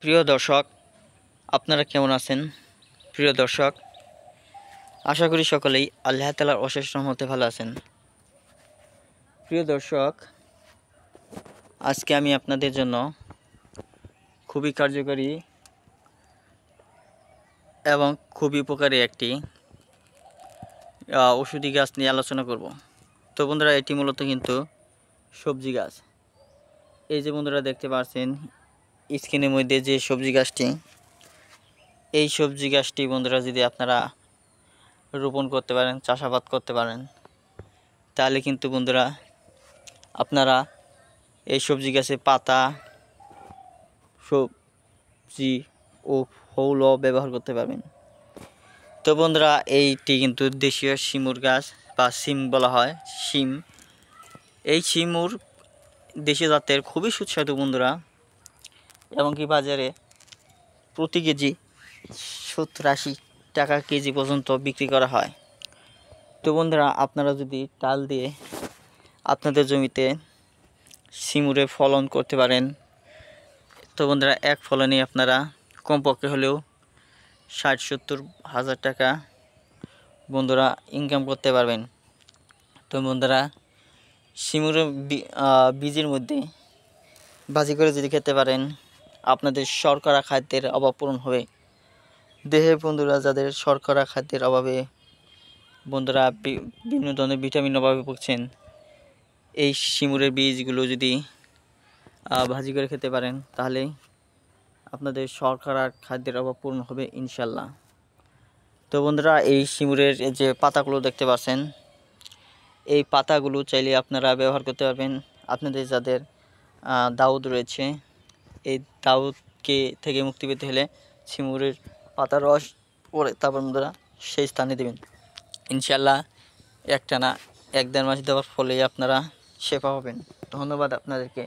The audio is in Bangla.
প্রিয় দর্শক, আপনারা কেমন আছেন? প্রিয় দর্শক, আশা করি সকলেই আল্লাহ তাআলার অশেষ রহমতে ভালো আছেন। প্রিয় দর্শক, আজকে আমি আপনাদের জন্য খুবই কার্যকরী এবং খুবই উপকারী একটি ওষুধি গাছ নিয়ে আলোচনা করব। তো বন্ধুরা, এটি মূলত কিন্তু সবজি গাছ। এই যে বন্ধুরা দেখতে পাচ্ছেন স্ক্রিনের মধ্যে যে সবজি গাছটি, এই সবজি গাছটি বন্ধুরা যদি আপনারা রোপণ করতে পারেন, চাষাবাদ করতে পারেন, তাহলে কিন্তু বন্ধুরা আপনারা এই সবজি গাছে পাতা, সবজি ও ফলও ব্যবহার করতে পারবেন। তো বন্ধুরা, এইটি কিন্তু দেশীয় শিমুর গাছ বা শিম বলা হয়, শিম। এই শিমুর দেশীয় জাতের খুবই সুস্বাদু বন্ধুরা, এমনকি বাজারে প্রতি কেজি 70-80 টাকা কেজি পর্যন্ত বিক্রি করা হয়। তো বন্ধুরা, আপনারা যদি টাল দিয়ে আপনাদের জমিতে শিমুরে ফলন করতে পারেন, তো বন্ধুরা এক ফলনে আপনারা কমপক্ষে হলেও 60-70 হাজার টাকা বন্ধুরা ইনকাম করতে পারবেন। তো বন্ধুরা, শিমুরের বীজের মধ্যে ভাজি করে যদি খেতে পারেন, আপনাদের শর্করা খাদ্যের অভাব পূরণ হবে। দেহে বন্ধুরা যাদের শর্করা খাদ্যের অভাবে বন্ধুরা বিভিন্ন ধরনের ভিটামিন অভাবে ভুগছেন, এই শিমুরের বীজগুলো যদি ভাজি করে খেতে পারেন, তাহলে আপনাদের শর্করার খাদ্যের অভাব পূরণ হবে ইনশাল্লাহ। তো বন্ধুরা, এই শিমুরের যে পাতাগুলো দেখতে পাচ্ছেন, এই পাতাগুলো চাইলে আপনারা ব্যবহার করতে পারবেন। আপনাদের যাদের দাউদ রয়েছে, এই দাউদকে থেকে মুক্তি পেতে হলে শিমুরের পাতার রস পরে তারপর বন্ধুরা সেই স্থানে দেবেন। ইনশাল্লাহ একটানা 1-1.5 মাস দেওয়ার ফলে আপনারা শেফা হবেন। ধন্যবাদ আপনাদেরকে।